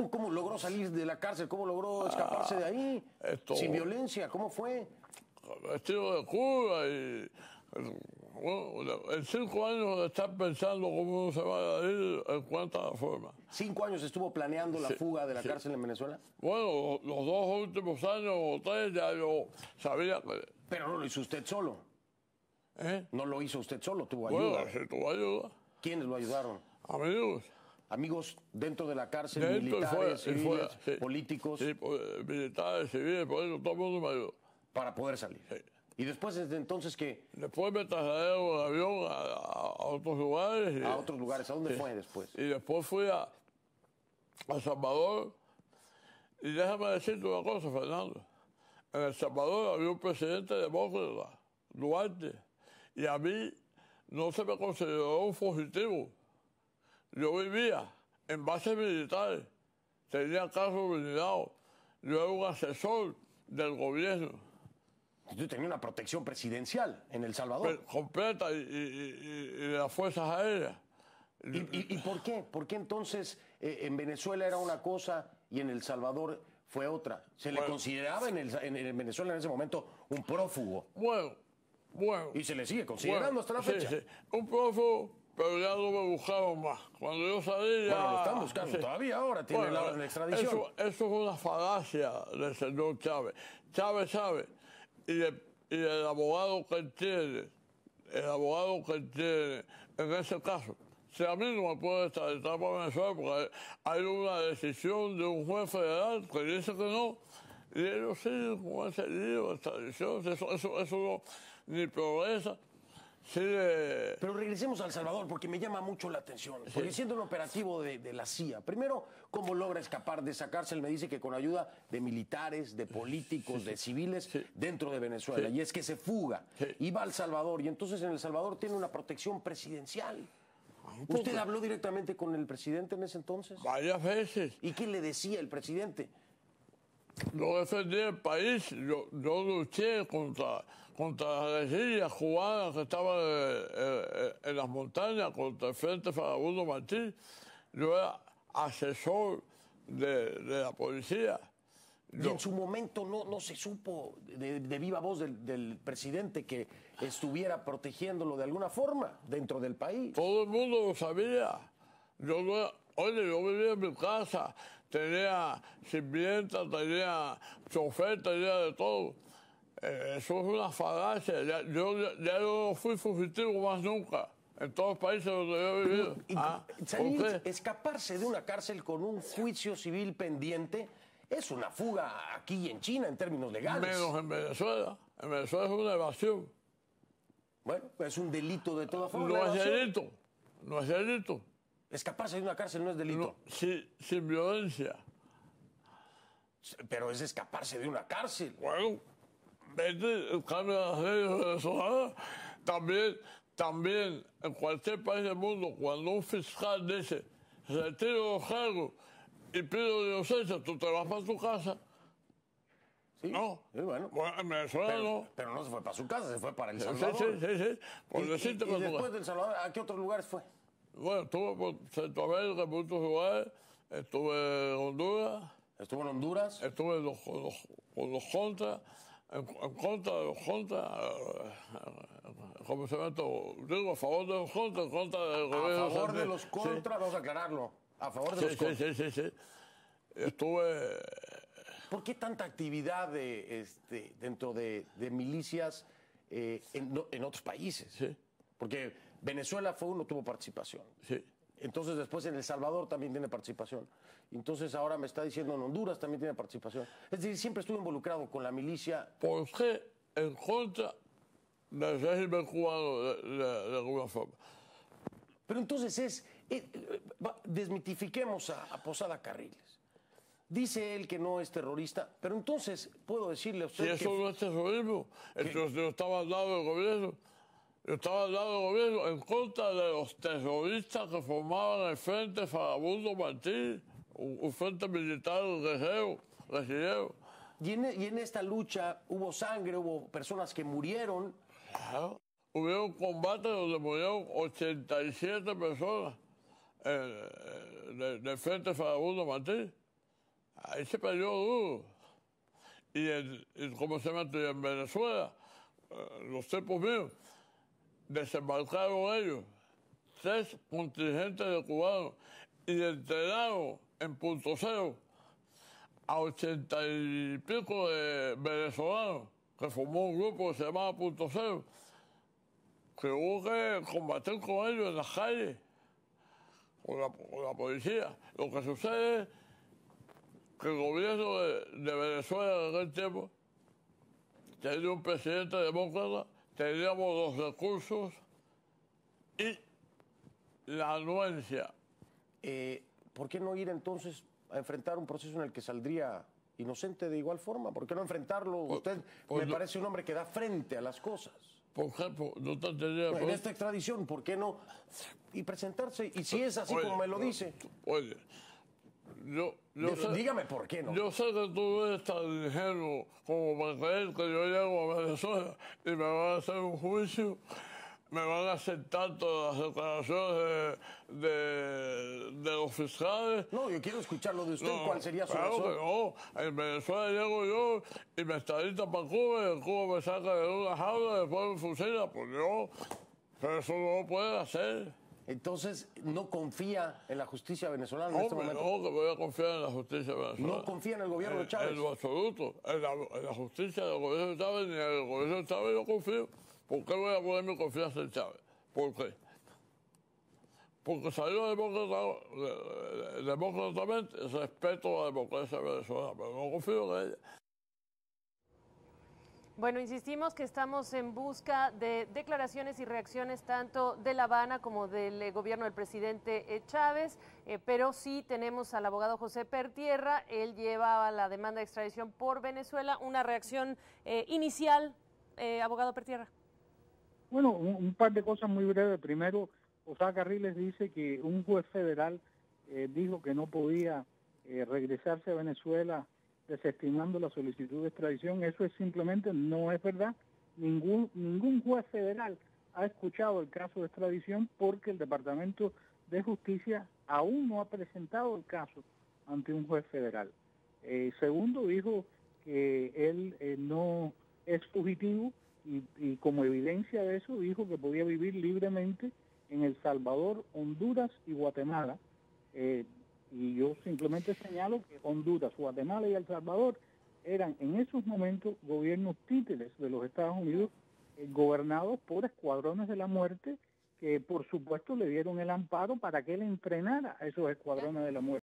¿Cómo logró salir de la cárcel? ¿Cómo logró escaparse de ahí? Sin violencia, ¿cómo fue? Vestido de cura y... Bueno, en 5 años de estar pensando cómo uno se va a ir, encuentra la forma. 5 años estuvo planeando la fuga de la cárcel en Venezuela. Bueno, los 2 últimos años o 3 ya yo sabía que... Pero no lo hizo usted solo. ¿Eh? No lo hizo usted solo, tuvo ayuda. Bueno, sí tuvo ayuda. ¿Quiénes lo ayudaron? Amigos. Amigos dentro de la cárcel, militares, civiles, políticos. Sí, militares, civiles, políticos, todo el mundo me ayudó. Para poder salir. Sí. ¿Y después, desde entonces qué? Después me trasladé en avión a otros lugares. ¿A otros lugares? ¿A dónde fue después? Y después fui a El Salvador. Y déjame decirte una cosa, Fernando. En El Salvador había un presidente demócrata, Duarte, y a mí no se me consideró un fugitivo. Yo vivía en bases militares, tenía carro blindado, yo era un asesor del gobierno. Usted tenía una protección presidencial en El Salvador. Completa y de las Fuerzas Aéreas. ¿Y por qué? ¿Por qué entonces en Venezuela era una cosa y en El Salvador fue otra? ¿Se le consideraba en Venezuela en ese momento un prófugo? Bueno. Y se le sigue considerando hasta la fecha. Sí. Un prófugo, pero ya no me buscaron más. Cuando yo salí ya... Bueno, lo están buscando todavía ahora, tiene la orden de extradición. Eso es una falacia del señor Chávez. Chávez sabe, y el abogado que tiene, en ese caso, si a mí no me puede extraditar para Venezuela porque hay una decisión de un juez federal que dice que no, y ellos siguen con ese lío de extradición, eso no, ni progresa. Pero regresemos a El Salvador porque me llama mucho la atención. Porque siendo un operativo de la CIA, primero, ¿cómo logra escapar de esa cárcel? Me dice que con ayuda de militares, de políticos, de civiles dentro de Venezuela. Y es que se fuga y va a El Salvador. Y entonces en El Salvador tiene una protección presidencial. ¿Usted habló directamente con el presidente en ese entonces? Varias veces. ¿Y qué le decía el presidente? Yo defendí el país, yo luché contra las guerrillas cubanas que estaban en las montañas, contra el Frente Farabundo Martí. Yo era asesor de la policía. Y en su momento no se supo de viva voz del presidente que estuviera protegiéndolo de alguna forma dentro del país. Todo el mundo lo sabía. Oye, yo vivía en mi casa, tenía sirvienta, tenía chofer, tenía de todo. Eso es una falacia. Ya yo no fui fugitivo más nunca en todos los países donde yo he vivido. Salir, escaparse de una cárcel con un juicio civil pendiente es una fuga aquí en China en términos legales. Menos en Venezuela. En Venezuela es una evasión. Bueno, es un delito de todas formas. No es delito. No es delito. Escaparse de una cárcel no es delito. No, sin violencia. Pero es escaparse de una cárcel. Bueno, vete, el cambio de las leyes venezolanas. También, en cualquier país del mundo, cuando un fiscal dice, retiro los cargos y pido inocencia, tú te vas para tu casa. Sí, no. Sí, bueno, en Venezuela no. Pero no se fue para su casa, se fue para El Salvador. Sí. Por decirte y después del Salvador, ¿a qué otros lugares fue? Bueno, estuve por Centroamérica en muchos lugares, estuve en Honduras. ¿Estuvo en Honduras? Estuve con los contras, en contra de los contras, ¿cómo se llama esto? Digo, a favor de los contras, en contra del gobierno. A favor de los contras, vamos a aclararlo. A favor de los contras. Sí. Estuve... ¿Por qué tanta actividad dentro de milicias en otros países? Sí. Porque Venezuela no tuvo participación. Sí. Entonces después en El Salvador también tiene participación. Entonces ahora me está diciendo en Honduras también tiene participación. Es decir, siempre estuve involucrado con la milicia. ¿Por qué en contra del régimen cubano de alguna forma? Pero entonces desmitifiquemos a Posada Carriles. Dice él que no es terrorista, pero entonces puedo decirle a usted que... Si eso no es terrorismo, entonces yo estaba al lado del gobierno. Yo estaba al lado del gobierno en contra de los terroristas que formaban el Frente Farabundo Martí, un frente militar guerrillero. ¿Y en esta lucha hubo sangre, hubo personas que murieron? Claro. Hubieron combates donde murieron 87 personas del Frente Farabundo Martí. ahí se peleó duro. Y ¿cómo se llama? Y en Venezuela, los tipos míos, desembarcaron ellos 3 contingentes de cubanos y entrenaron en Punto Cero a 80 y pico de venezolanos, que formó un grupo que se llamaba Punto Cero, que hubo que combatir con ellos en las calles, con la policía. Lo que sucede es que el gobierno de Venezuela en aquel tiempo tenía un presidente demócrata, teníamos los recursos y la anuencia. ¿Por qué no ir entonces a enfrentar un proceso en el que saldría inocente de igual forma? ¿Por qué no enfrentarlo? Usted me parece un hombre que da frente a las cosas. Por ejemplo, no te entendía. En esta extradición, ¿por qué no? Y presentarse, y si es así como me lo dice. Oye, dígame por qué no. Yo sé que tú eres tan ingenuo como para creer que yo llego a Venezuela y me van a hacer un juicio, me van a aceptar todas las declaraciones de los fiscales. No, yo quiero escucharlo de usted. No, ¿Cuál sería su claro razón? Que no. En Venezuela llego yo y me extraditan para Cuba y en Cuba me saca de una jaula y después me fusila. Pues yo, pero eso no lo puede hacer. Entonces, ¿no confía en la justicia venezolana en este momento? No, que voy a confiar en la justicia venezolana. ¿No confía en el gobierno de Chávez? En lo absoluto. En la justicia del gobierno de Chávez, ni en el gobierno de Chávez yo confío. ¿Por qué voy a poner mi confianza en Chávez? ¿Por qué? Porque salió demócratamente, respeto a la democracia venezolana, pero no confío en ella. Bueno, insistimos que estamos en busca de declaraciones y reacciones tanto de La Habana como del gobierno del presidente Chávez, pero sí tenemos al abogado José Pertierra. Él lleva la demanda de extradición por Venezuela. Una reacción inicial, abogado Pertierra. Bueno, un par de cosas muy breves. Primero, Osá Carriles dice que un juez federal dijo que no podía regresarse a Venezuela desestimando la solicitud de extradición. Eso es simplemente no es verdad. Ningún juez federal ha escuchado el caso de extradición porque el Departamento de Justicia aún no ha presentado el caso ante un juez federal. Segundo, dijo que él no es fugitivo y como evidencia de eso dijo que podía vivir libremente en El Salvador, Honduras y Guatemala. Y yo simplemente señalo que Honduras, Guatemala y El Salvador eran en esos momentos gobiernos títeres de los Estados Unidos, gobernados por escuadrones de la muerte que por supuesto le dieron el amparo para que él entrenara a esos escuadrones de la muerte.